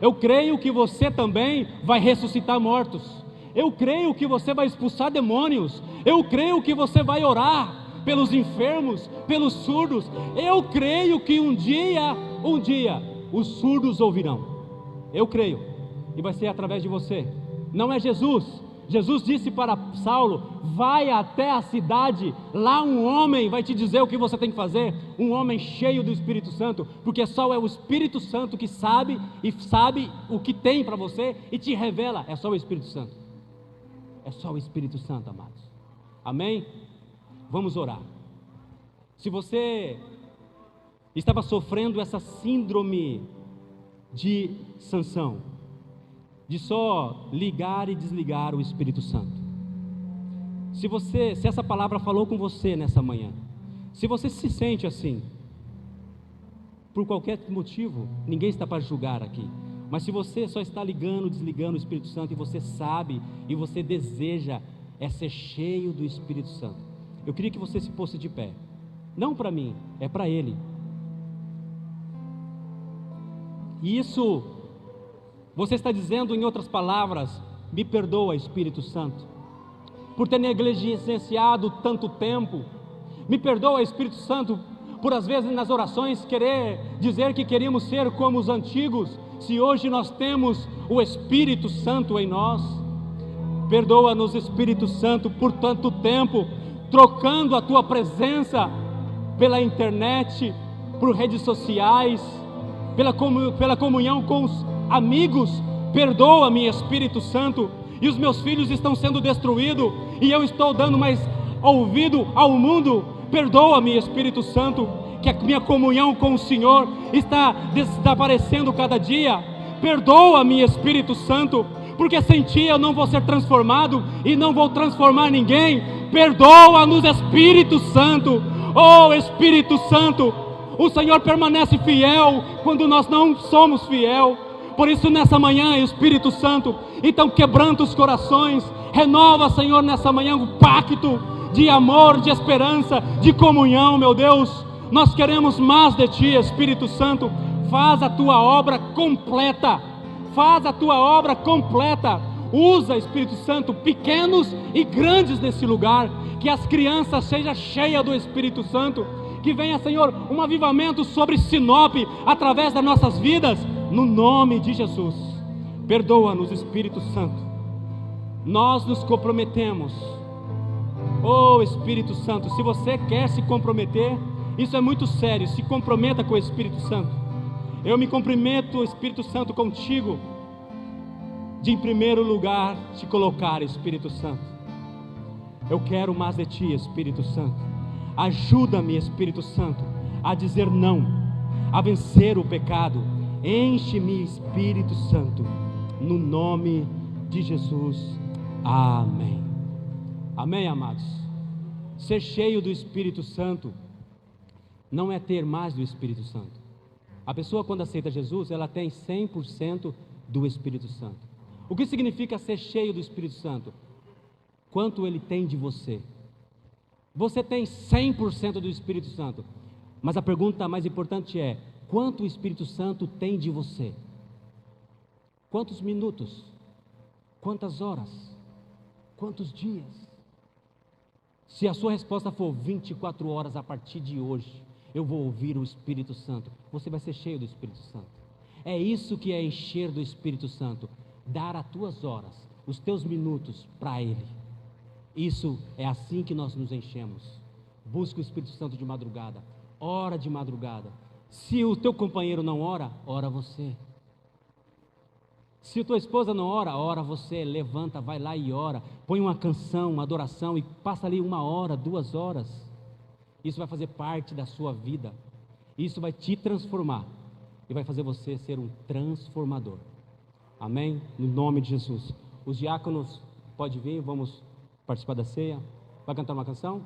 Eu creio que você também vai ressuscitar mortos. Eu creio que você vai expulsar demônios. Eu creio que você vai orar pelos enfermos, pelos surdos. Eu creio que um dia, os surdos ouvirão. Eu creio, e vai ser através de você. Não é Jesus. Jesus disse para Saulo: vai até a cidade, lá um homem vai te dizer o que você tem que fazer. Um homem cheio do Espírito Santo, porque só é o Espírito Santo que sabe o que tem para você e te revela. É só o Espírito Santo. É só o Espírito Santo, amados. Amém? Vamos orar. Se você estava sofrendo essa síndrome de Sansão, de só ligar e desligar o Espírito Santo, se essa palavra falou com você nessa manhã, se você se sente assim, por qualquer motivo, ninguém está para julgar aqui, mas se você só está ligando, desligando o Espírito Santo, e você sabe, e você deseja ser cheio do Espírito Santo, eu queria que você se pôsse de pé. Não para mim, é para Ele. E isso, você está dizendo, em outras palavras: me perdoa, Espírito Santo, por ter negligenciado tanto tempo. Me perdoa, Espírito Santo, por às vezes nas orações querer dizer que queríamos ser como os antigos, se hoje nós temos o Espírito Santo em nós. Perdoa-nos, Espírito Santo, por tanto tempo trocando a Tua presença pela internet, por redes sociais, pela comunhão com os amigos. Perdoa-me, Espírito Santo, e os meus filhos estão sendo destruídos, e eu estou dando mais ouvido ao mundo. Perdoa-me, Espírito Santo, que a minha comunhão com o Senhor está desaparecendo cada dia. Perdoa-me, Espírito Santo, porque sem Ti eu não vou ser transformado e não vou transformar ninguém. Perdoa-nos, Espírito Santo. Oh, Espírito Santo, o Senhor permanece fiel quando nós não somos fiel. Por isso nessa manhã, Espírito Santo, então quebranta os corações, renova, Senhor, nessa manhã um pacto de amor, de esperança, de comunhão, meu Deus. Nós queremos mais de Ti, Espírito Santo. Faz a Tua obra completa, faz a Tua obra completa. Usa, Espírito Santo, pequenos e grandes nesse lugar, que as crianças sejam cheias do Espírito Santo, Que venha, Senhor, um avivamento sobre Sinop, através das nossas vidas, no nome de Jesus. Perdoa-nos, Espírito Santo. Nós nos comprometemos. Oh, Espírito Santo, se você quer se comprometer, isso é muito sério, se comprometa com o Espírito Santo. Eu me comprometo, Espírito Santo, contigo, de em primeiro lugar te colocar, Espírito Santo. Eu quero mais de ti, Espírito Santo. Ajuda-me, Espírito Santo, a dizer não, a vencer o pecado. Enche-me, Espírito Santo, no nome de Jesus. Amém. Amém, amados. Ser cheio do Espírito Santo não é ter mais do Espírito Santo. A pessoa, quando aceita Jesus, ela tem 100% do Espírito Santo. O que significa ser cheio do Espírito Santo? Quanto ele tem de você. Você tem 100% do Espírito Santo, mas a pergunta mais importante é: quanto o Espírito Santo tem de você? Quantos minutos? Quantas horas? Quantos dias? Se a sua resposta for 24 horas a partir de hoje, eu vou ouvir o Espírito Santo, você vai ser cheio do Espírito Santo. É isso que é encher do Espírito Santo, dar as tuas horas, os teus minutos para Ele. Isso é assim que nós nos enchemos. Busca o Espírito Santo de madrugada, ora de madrugada. Se o teu companheiro não ora, ora você. Se a tua esposa não ora, ora você. Levanta, vai lá e ora. Põe uma canção, uma adoração e passa ali 1 hora, 2 horas. Isso vai fazer parte da sua vida. Isso vai te transformar e vai fazer você ser um transformador. Amém? No nome de Jesus. Os diáconos podem vir, vamos participar da ceia. Vai cantar uma canção?